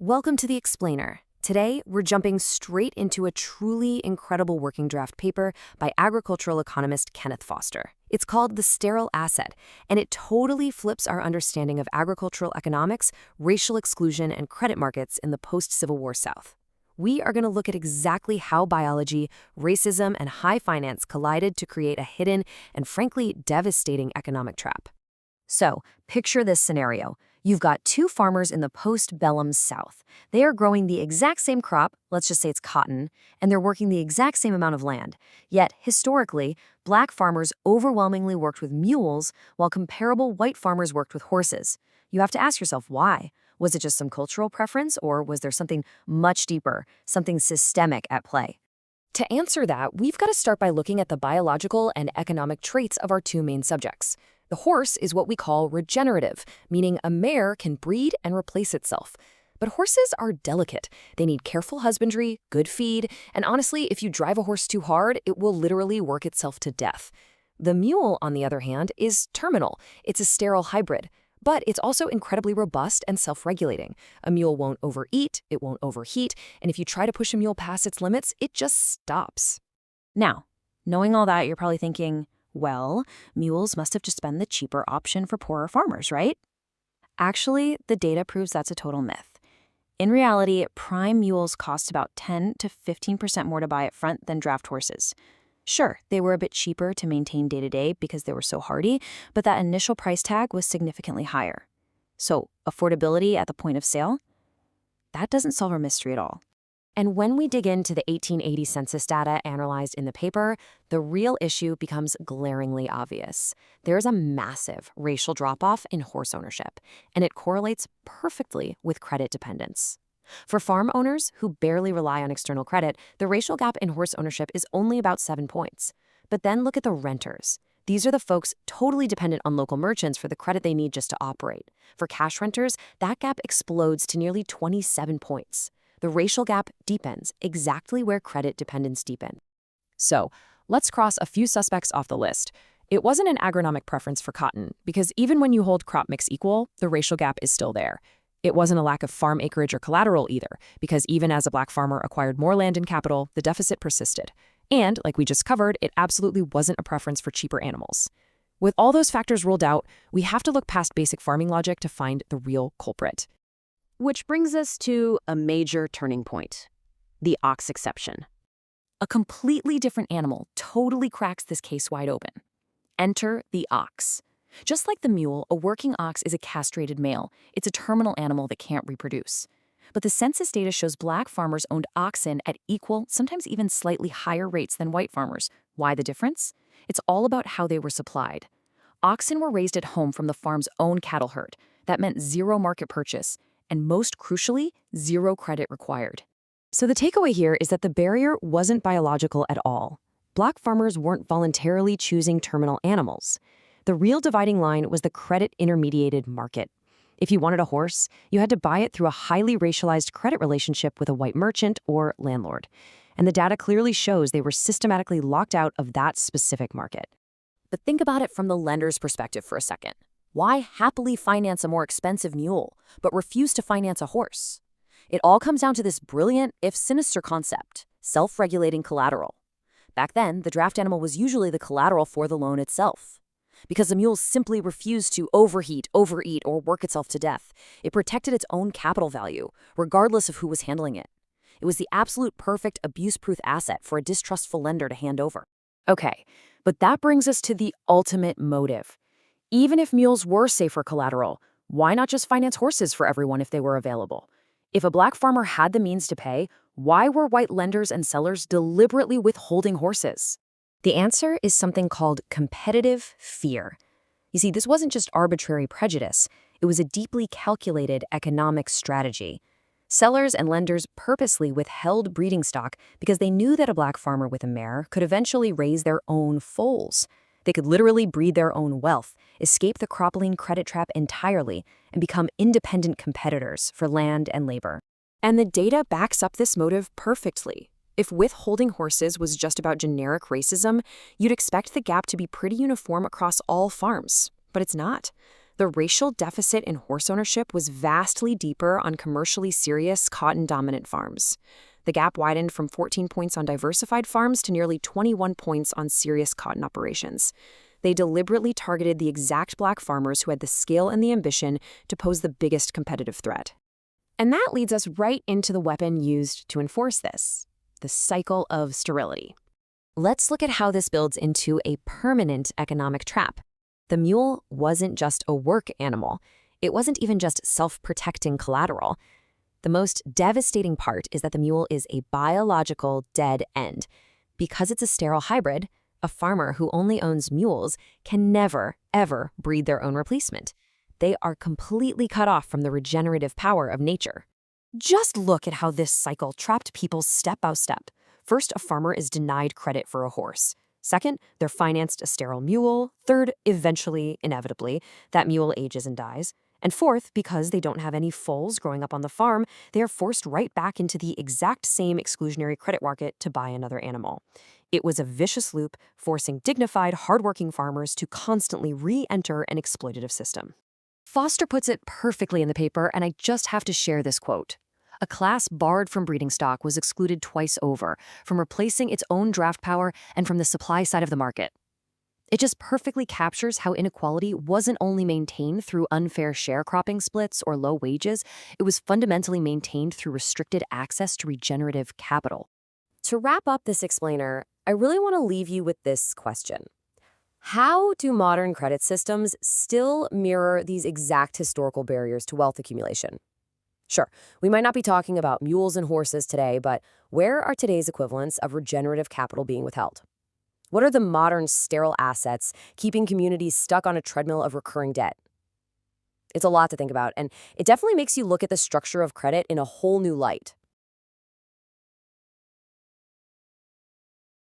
Welcome to The Explainer. Today, we're jumping straight into a truly incredible working draft paper by agricultural economist Kenneth Foster. It's called The Sterile Asset, and it totally flips our understanding of agricultural economics, racial exclusion, and credit markets in the post-Civil War South. We are going to look at exactly how biology, racism, and high finance collided to create a hidden and frankly devastating economic trap. So, picture this scenario. You've got two farmers in the post-bellum South. They are growing the exact same crop, let's just say it's cotton, and they're working the exact same amount of land. Yet, historically, black farmers overwhelmingly worked with mules, while comparable white farmers worked with horses. You have to ask yourself why. Was it just some cultural preference, or was there something much deeper, something systemic at play? To answer that, we've got to start by looking at the biological and economic traits of our two main subjects. The horse is what we call regenerative, meaning a mare can breed and replace itself. But horses are delicate. They need careful husbandry, good feed, and honestly, if you drive a horse too hard, it will literally work itself to death. The mule, on the other hand, is terminal. It's a sterile hybrid. But it's also incredibly robust and self-regulating. A mule won't overeat, it won't overheat, and if you try to push a mule past its limits, it just stops. Now, knowing all that, you're probably thinking, well, mules must have just been the cheaper option for poorer farmers, right? Actually, the data proves that's a total myth. In reality, prime mules cost about 10 to 15% more to buy up front than draft horses. Sure, they were a bit cheaper to maintain day-to-day because they were so hardy, but that initial price tag was significantly higher. So, affordability at the point of sale? That doesn't solve our mystery at all. And when we dig into the 1880 census data analyzed in the paper, the real issue becomes glaringly obvious. There's a massive racial drop-off in horse ownership, and it correlates perfectly with credit dependence. For farm owners who barely rely on external credit, the racial gap in horse ownership is only about 7 points. But then look at the renters. These are the folks totally dependent on local merchants for the credit they need just to operate. For cash renters, that gap explodes to nearly 27 points. The racial gap deepens exactly where credit dependence deepens. So, let's cross a few suspects off the list. It wasn't an agronomic preference for cotton, because even when you hold crop mix equal, the racial gap is still there. It wasn't a lack of farm acreage or collateral either, because even as a black farmer acquired more land and capital, the deficit persisted. And, like we just covered, it absolutely wasn't a preference for cheaper animals. With all those factors ruled out, we have to look past basic farming logic to find the real culprit. Which brings us to a major turning point, the ox exception. A completely different animal totally cracks this case wide open. Enter the ox. Just like the mule, a working ox is a castrated male. It's a terminal animal that can't reproduce. But the census data shows black farmers owned oxen at equal, sometimes even slightly higher rates than white farmers. Why the difference? It's all about how they were supplied. Oxen were raised at home from the farm's own cattle herd. That meant zero market purchase, and most crucially, zero credit required. So the takeaway here is that the barrier wasn't biological at all. Black farmers weren't voluntarily choosing terminal animals. The real dividing line was the credit-intermediated market. If you wanted a horse, you had to buy it through a highly racialized credit relationship with a white merchant or landlord. And the data clearly shows they were systematically locked out of that specific market. But think about it from the lender's perspective for a second. Why happily finance a more expensive mule, but refuse to finance a horse? It all comes down to this brilliant, if sinister concept, self-regulating collateral. Back then, the draft animal was usually the collateral for the loan itself. Because the mule simply refused to overheat, overeat, or work itself to death, it protected its own capital value, regardless of who was handling it. It was the absolute perfect abuse-proof asset for a distrustful lender to hand over. Okay, but that brings us to the ultimate motive. Even if mules were safer collateral, why not just finance horses for everyone if they were available? If a black farmer had the means to pay, why were white lenders and sellers deliberately withholding horses? The answer is something called competitive fear. You see, this wasn't just arbitrary prejudice. It was a deeply calculated economic strategy. Sellers and lenders purposely withheld breeding stock because they knew that a black farmer with a mare could eventually raise their own foals. They could literally breed their own wealth, escape the cropline credit trap entirely, and become independent competitors for land and labor. And the data backs up this motive perfectly. If withholding horses was just about generic racism, you'd expect the gap to be pretty uniform across all farms. But it's not. The racial deficit in horse ownership was vastly deeper on commercially serious cotton-dominant farms. The gap widened from 14 points on diversified farms to nearly 21 points on serious cotton operations. They deliberately targeted the exact black farmers who had the skill and the ambition to pose the biggest competitive threat. And that leads us right into the weapon used to enforce this, the cycle of sterility. Let's look at how this builds into a permanent economic trap. The mule wasn't just a work animal. It wasn't even just self-protecting collateral. The most devastating part is that the mule is a biological dead end. Because it's a sterile hybrid, a farmer who only owns mules can never, ever breed their own replacement. They are completely cut off from the regenerative power of nature. Just look at how this cycle trapped people step by step. First, a farmer is denied credit for a horse. Second, they're financed a sterile mule. Third, eventually, inevitably, that mule ages and dies. And fourth, because they don't have any foals growing up on the farm, they are forced right back into the exact same exclusionary credit market to buy another animal. It was a vicious loop, forcing dignified, hardworking farmers to constantly re-enter an exploitative system. Foster puts it perfectly in the paper, and I just have to share this quote. A class barred from breeding stock was excluded twice over, from replacing its own draft power and from the supply side of the market. It just perfectly captures how inequality wasn't only maintained through unfair sharecropping splits or low wages, it was fundamentally maintained through restricted access to regenerative capital. To wrap up this explainer, I really want to leave you with this question. How do modern credit systems still mirror these exact historical barriers to wealth accumulation? Sure, we might not be talking about mules and horses today, but where are today's equivalents of regenerative capital being withheld? What are the modern sterile assets keeping communities stuck on a treadmill of recurring debt? It's a lot to think about, and it definitely makes you look at the structure of credit in a whole new light.